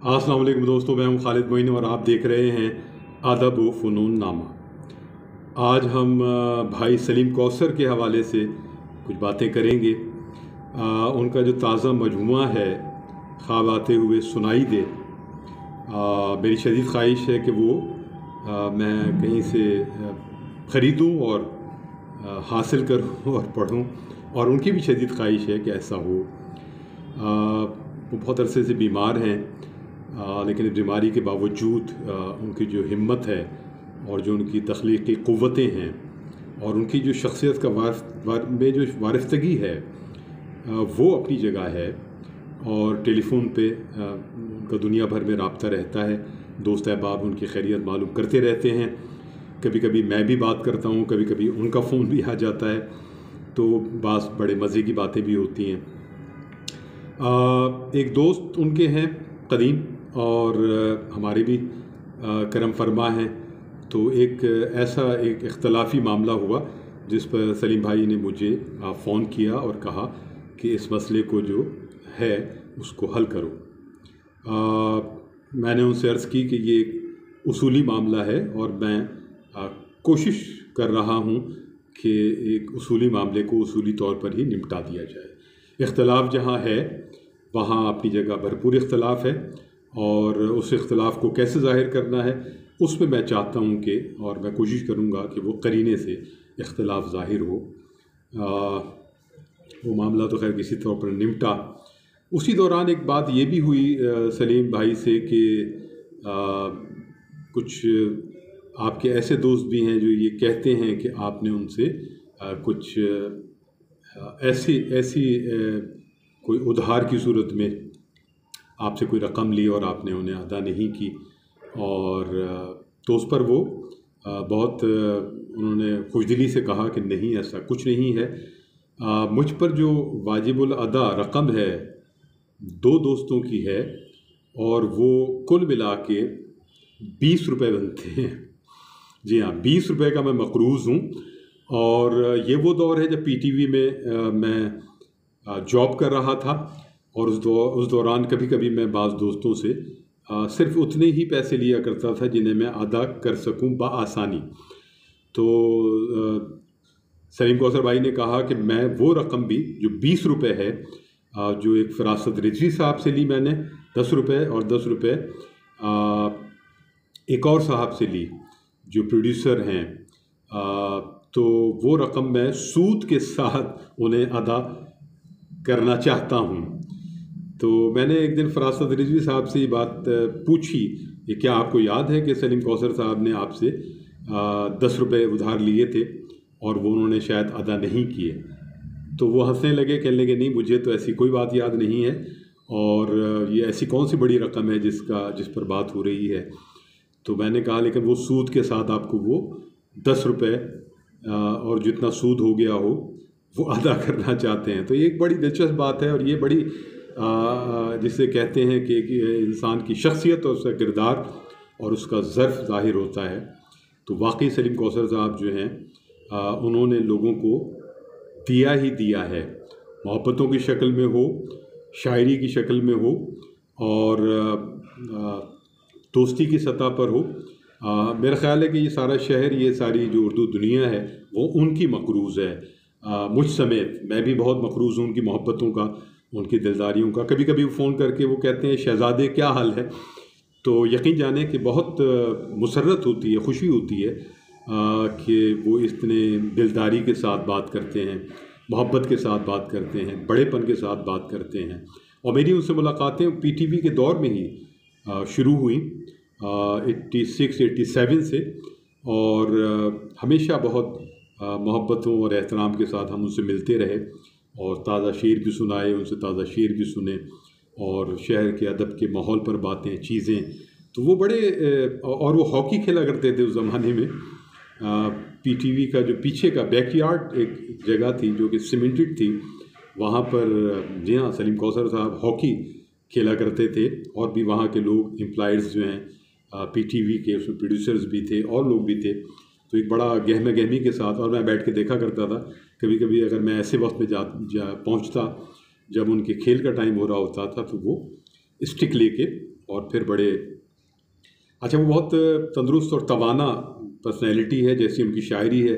अस्सलाम वालेकुम दोस्तों, मैं हूं खालिद मोइन और आप देख रहे हैं अदब व फ़नून नामा। आज हम भाई सलीम कौसर के हवाले से कुछ बातें करेंगे। उनका जो ताज़ा मजमुआ है ख्वाब आते हुए सुनाई दे, मेरी शदीद ख्वाहिश है कि वो मैं कहीं से ख़रीदूँ और हासिल करूँ और पढ़ूँ, और उनकी भी शदीद ख्वाहिश है कि ऐसा हो। वो बहुत अरसे से बीमार हैं, लेकिन इस बीमारी के बावजूद उनकी जो हिम्मत है और जो उनकी तख्लीक़ी क़ुव्वतें हैं और उनकी जो शख्सियत का में जो वारिफ्तगी है वो अपनी जगह है। और टेलीफोन पे उनका दुनिया भर में राब्ता रहता है, दोस्त अहबाब उनकी खैरियत मालूम करते रहते हैं। कभी कभी मैं भी बात करता हूँ, कभी कभी उनका फ़ोन भी आ जाता है, तो बास बड़े मज़े की बातें भी होती हैं। एक दोस्त उनके हैं कदीम और हमारे भी करम फरमा हैं। तो एक ऐसा एक इख्तलाफी मामला हुआ जिस पर सलीम भाई ने मुझे फ़ोन किया और कहा कि इस मसले को जो है उसको हल करो। मैंने उनसे अर्ज़ की कि ये एक उसूली मामला है और मैं कोशिश कर रहा हूँ कि एक उसूली मामले को उसूली तौर पर ही निपटा दिया जाए। इख्तलाफ जहाँ है वहाँ अपनी जगह भरपूर इख्तलाफ है, और उस इख्तलाफ को कैसे ज़ाहिर करना है उसमें मैं चाहता हूँ कि, और मैं कोशिश करूँगा कि वो करीने से इख्तलाफ ज़ाहिर हो। वो मामला तो खैर किसी तौर पर निपटा। उसी दौरान एक बात ये भी हुई सलीम भाई से कि कुछ आपके ऐसे दोस्त भी हैं जो ये कहते हैं कि आपने उनसे कुछ ऐसी कोई उधार की सूरत में आपसे कोई रकम ली और आपने उन्हें अदा नहीं की, और तो उस पर वो बहुत उन्होंने खुशदिली से कहा कि नहीं, ऐसा कुछ नहीं है। मुझ पर जो वाजिबुल अदा रकम है 2 दोस्तों की है, और वो कुल मिला के 20 रुपये बनते हैं। जी हाँ, 20 रुपये का मैं मकरूज़ हूँ। और ये वो दौर है जब PTV में मैं जॉब कर रहा था, और उस दौरान कभी कभी मैं बाज़ दोस्तों से सिर्फ़ उतने ही पैसे लिया करता था जिन्हें मैं अदा कर सकूं बआसानी। तो सलीम कौसर भाई ने कहा कि मैं वो रकम भी जो 20 रुपये है, जो एक फ़रासत रिजवी साहब से ली मैंने 10 रुपये, और 10 रुपये एक और साहब से ली जो प्रोड्यूसर हैं, तो वो रकम मैं सूद के साथ उन्हें अदा करना चाहता हूँ। तो मैंने एक दिन फ़रासत रिजवी साहब से ये बात पूछी कि क्या आपको याद है कि सलीम कौसर साहब ने आपसे 10 रुपये उधार लिए थे और वो उन्होंने शायद अदा नहीं किए। तो वो हंसने लगे, कहने लगे नहीं, मुझे तो ऐसी कोई बात याद नहीं है, और ये ऐसी कौन सी बड़ी रकम है जिस पर बात हो रही है। तो मैंने कहा लेकिन वो सूद के साथ आपको वो 10 रुपये और जितना सूद हो गया हो वो अदा करना चाहते हैं। तो ये एक बड़ी दिलचस्प बात है, और ये बड़ी जिसे कहते हैं कि इंसान की शख्सियत और उसका किरदार और उसका ज़र्फ़ ज़ाहिर होता है। तो वाकई सलीम कौसर साहब जो हैं उन्होंने लोगों को दिया ही दिया है, मोहब्बतों की शक्ल में हो, शायरी की शक्ल में हो, और दोस्ती की सतह पर हो। मेरा ख़्याल है कि ये सारा शहर, ये सारी जो उर्दू दुनिया है वो उनकी मक़रूज़ है। मुझ समेत मैं भी बहुत मक़रूज़ हूँ उनकी मोहब्बतों का, उनकी दिलदारियों का। कभी कभी फ़ोन करके वो कहते हैं शहज़ादे क्या हाल है, तो यकीन जाने कि बहुत मुसर्रत होती है, खुशी होती है कि वो इतने दिलदारी के साथ बात करते हैं, मोहब्बत के साथ बात करते हैं, बड़ेपन के साथ बात करते हैं। और मेरी उनसे मुलाकातें PTV के दौर में ही शुरू हुई 86-87 से, और हमेशा बहुत मोहब्बतों और एहतराम के साथ हम उनसे मिलते रहे, और ताज़ा शेर भी सुनाए, उनसे ताज़ा शेर भी सुने, और शहर के अदब के माहौल पर बातें, चीज़ें। तो वो बड़े और वो हॉकी खेला करते थे उस ज़माने में। PTV का जो पीछे का बैकयार्ड एक जगह थी जो कि सीमेंटेड थी, वहाँ पर जी हाँ, सलीम कौसर साहब हॉकी खेला करते थे, और भी वहाँ के लोग एम्प्लॉइज़ जो हैं PTV के, उसमें प्रोड्यूसर्स भी थे और लोग भी थे। तो एक बड़ा गहमा गहमी के साथ, और मैं बैठ के देखा करता था। कभी कभी अगर मैं ऐसे वक्त में पहुँचता जब उनके खेल का टाइम हो रहा होता था, तो वो स्टिक लेके और फिर बड़े अच्छा, वो बहुत तंदुरुस्त और तवाना पर्सनैलिटी है। जैसी उनकी शायरी है,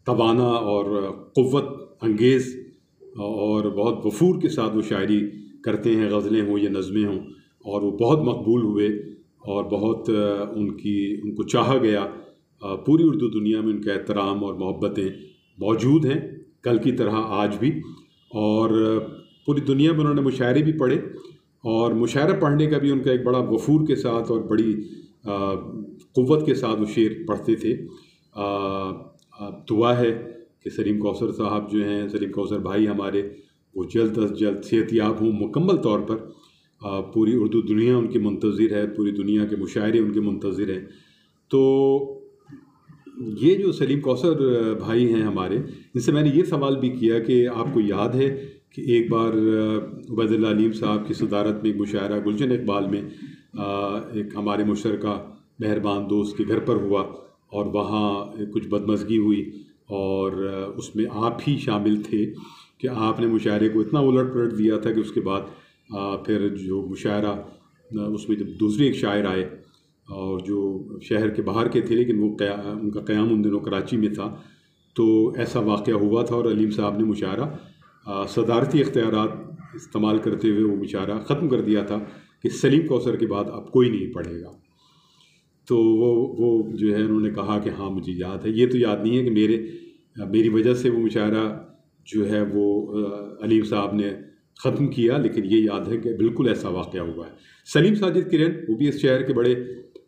तवाना और क़ुव्वत अंगेज़, और बहुत वफूर के साथ वो शायरी करते हैं, गज़लें हों या नज़में हों, और वो बहुत मकबूल हुए और बहुत उनको चाहा गया। पूरी उर्दू दुनिया में उनका एहतराम और मोहब्बतें मौजूद हैं, कल की तरह आज भी। और पूरी दुनिया में उन्होंने मुशायरे भी पढ़े, और मुशायरा पढ़ने का भी उनका एक बड़ा वफूर के साथ और बड़ी क़ुव्वत के साथ वो शेर पढ़ते थे। दुआ है कि सलीम कौसर साहब जो हैं, सलीम कौसर भाई हमारे, वो जल्द अज जल्द सेहतियाब हों मुकम्मल तौर पर। पूरी उर्दू दुनिया उनकी मुंतज़िर है, पूरी दुनिया के मुशायरे उनके मुंतज़िर हैं। तो ये जो सलीम कौसर भाई हैं हमारे, इनसे मैंने ये सवाल भी किया कि आपको याद है कि एक बार उबैदुल्लाह अलीम साहब की सदारत में एक मुशायरा गुलशन इकबाल में एक हमारे मुशतरका मेहरबान दोस्त के घर पर हुआ, और वहाँ कुछ बदमज़गी हुई, और उसमें आप ही शामिल थे कि आपने मुशायरे को इतना उलट पलट दिया था कि उसके बाद फिर जो मुशायरा उसमें जब दूसरे एक शायर आए, और जो शहर के बाहर के थे, लेकिन वो उनका क़याम उन दिनों कराची में था, तो ऐसा वाक़या हुआ था, और अलीम साहब ने मुशायरा सदारती इख्तियारात इस्तेमाल करते हुए वो मुशायरा ख़त्म कर दिया था कि सलीम कौसर के बाद अब कोई नहीं पढ़ेगा। तो वो जो है उन्होंने कहा कि हाँ मुझे याद है। ये तो याद नहीं है कि मेरी वजह से वो मुशायरा जो है वो अलीम साहब ने ख़त्म किया, लेकिन ये याद है कि बिल्कुल ऐसा वाक़या हुआ है। सलीम साजिद किरण, वो भी इस शहर के बड़े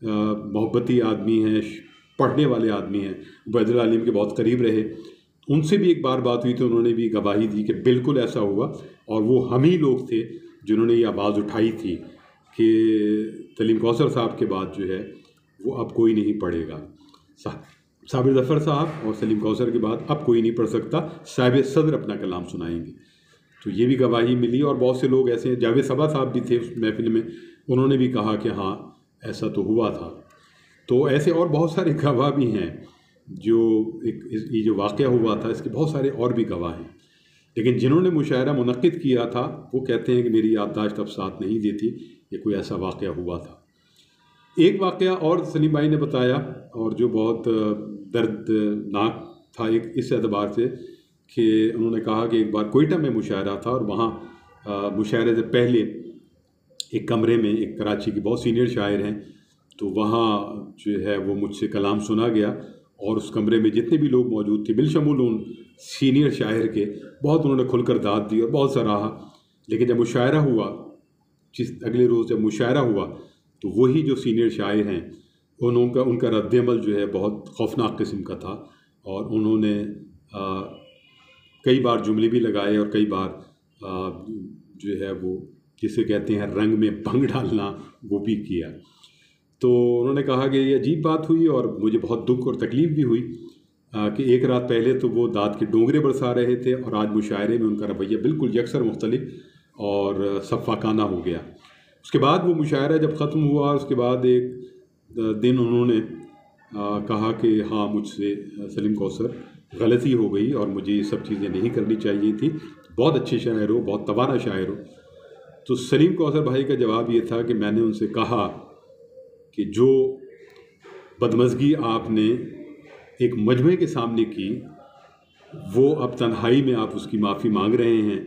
मोहब्बती आदमी हैं, पढ़ने वाले आदमी हैं, उबैदुल्लाह अलीम के बहुत करीब रहे। उनसे भी एक बार बात हुई तो उन्होंने भी गवाही दी कि बिल्कुल ऐसा हुआ, और वो हम ही लोग थे जिन्होंने ये आवाज़ उठाई थी कि सलीम कौसर साहब के बाद जो है वो अब कोई नहीं पढ़ेगा। साबिर ज़फ़र साहब और सलीम कौसर के बाद अब कोई नहीं पढ़ सकता, साहिब सदर अपना कलाम सुनाएंगे। तो ये भी गवाही मिली, और बहुत से लोग ऐसे हैं, जावेद सबा साहब भी थे उस महफिल में, उन्होंने भी कहा कि हाँ ऐसा तो हुआ था। तो ऐसे और बहुत सारे गवाह भी हैं जो ये जो वाक़या हुआ था इसके बहुत सारे और भी गवाह हैं, लेकिन जिन्होंने मुशायरा मुनक़्क़िद किया था वो कहते हैं कि मेरी याददाश्त अब साथ नहीं देती, ये कोई ऐसा वाक़या हुआ था। एक वाक़या और सलीम भाई ने बताया, और जो बहुत दर्दनाक था एक इस एतबार से कि उन्होंने कहा कि एक बार कोयटा में मुशायरा था, और वहाँ मुशायरे से पहले एक कमरे में एक कराची के बहुत सीनियर शायर हैं, तो वहाँ जो है वो मुझसे कलाम सुना गया, और उस कमरे में जितने भी लोग मौजूद थे बिलशमूल उन सीनियर शायर के, बहुत उन्होंने खुलकर दाद दी और बहुत सराहा। लेकिन जब मुशायरा हुआ, अगले रोज़ जब मुशायरा हुआ, तो वही जो सीनियर शायर हैं उनका रद्द-ए-अमल जो है बहुत खौफनाक किस्म का था, और उन्होंने कई बार जुमले भी लगाए, और कई बार जो है वो जिसे कहते हैं रंग में भंग डालना, वो भी किया। तो उन्होंने कहा कि ये अजीब बात हुई, और मुझे बहुत दुख और तकलीफ़ भी हुई कि एक रात पहले तो वो दाद के डोंगरे बरसा रहे थे, और आज मुशायरे में उनका रवैया बिल्कुल यकसर मुख्तलिफ और सफ़ाकाना हो गया। उसके बाद वो मुशायरा जब ख़त्म हुआ, उसके बाद एक दिन उन्होंने कहा कि हाँ मुझसे सलीम कौसर गलती हो गई, और मुझे ये सब चीज़ें नहीं करनी चाहिए थी, बहुत अच्छे शायर हो, बहुत तवाना शायर हो। तो सलीम कौसर भाई का जवाब ये था कि मैंने उनसे कहा कि जो बदमज़गी आपने एक मजमे के सामने की, वो अब तन्हाई में आप उसकी माफ़ी मांग रहे हैं,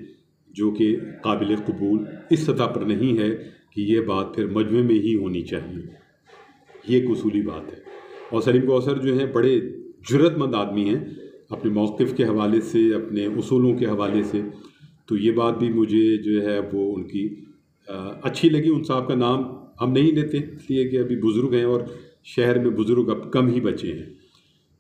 जो कि काबिल कबूल इस सतह पर नहीं है कि ये बात फिर मजमे में ही होनी चाहिए। ये एक उसूली बात है। और सलीम कौसर जो हैं बड़े जुर्रतमंद आदमी हैं अपने मौक़िफ़ के हवाले से, अपने उसूलों के हवाले से। तो ये बात भी मुझे जो है वो उनकी अच्छी लगी। उन साहब का नाम हम नहीं लेते इसलिए कि अभी बुज़ुर्ग हैं, और शहर में बुज़ुर्ग अब कम ही बचे हैं।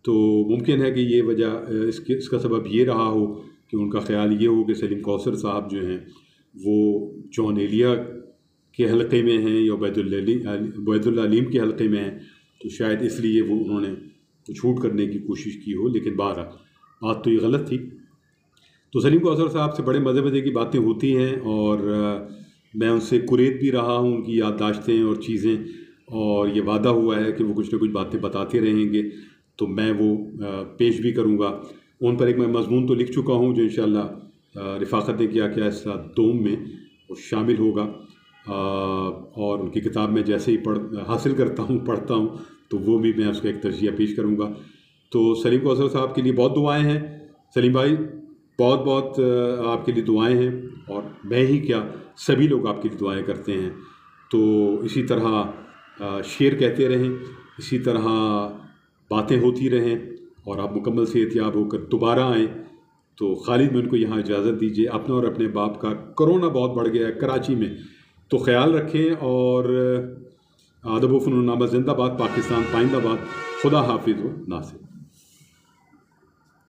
तो मुमकिन है कि ये वजह इसका सबब ये रहा हो कि उनका ख़्याल ये हो कि सलीम कौसर साहब जो हैं वो जॉन एलिया के हलक़े में हैं या उबैदुल्लाह अलीम के हलक़े में हैं, तो शायद इसलिए वो उन्होंने छूट करने की कोशिश की हो। लेकिन बहरहाल बात तो ये गलत थी। तो सलीम कौसर साहब से बड़े मज़े की बातें होती हैं, और मैं उनसे कुरेद भी रहा हूँ उनकी याददाश्तें और चीज़ें, और ये वादा हुआ है कि वो कुछ ना कुछ बातें बताते रहेंगे, तो मैं वो पेश भी करूँगा। उन पर एक मैं मज़मून तो लिख चुका हूँ जो इंशाअल्लाह रिफ़ाक़त-ए-क्या-क्या इस दोम में वो शामिल होगा। और उनकी किताब में जैसे ही हासिल करता हूँ, पढ़ता हूँ, तो वो भी मैं उसका एक तजिया पेश करूँगा। तो सलीम कौसर साहब के लिए बहुत दुआएं हैं। सलीम भाई, बहुत बहुत आपके लिए दुआएं हैं, और मैं ही क्या, सभी लोग आपके लिए दुआएं करते हैं। तो इसी तरह शेर कहते रहें, इसी तरह बातें होती रहें, और आप मुकम्मल सेहतयाब होकर दोबारा आएँ। तो खालिद, मैं उनको यहाँ इजाज़त दीजिए। अपना और अपने बाप का, कोरोना बहुत बढ़ गया है कराची में, तो ख्याल रखें, और अदब व फ़नून नामा जिंदाबाद, पाकिस्तान पाइंदाबाद। खुदा हाफिज़ व नासिर।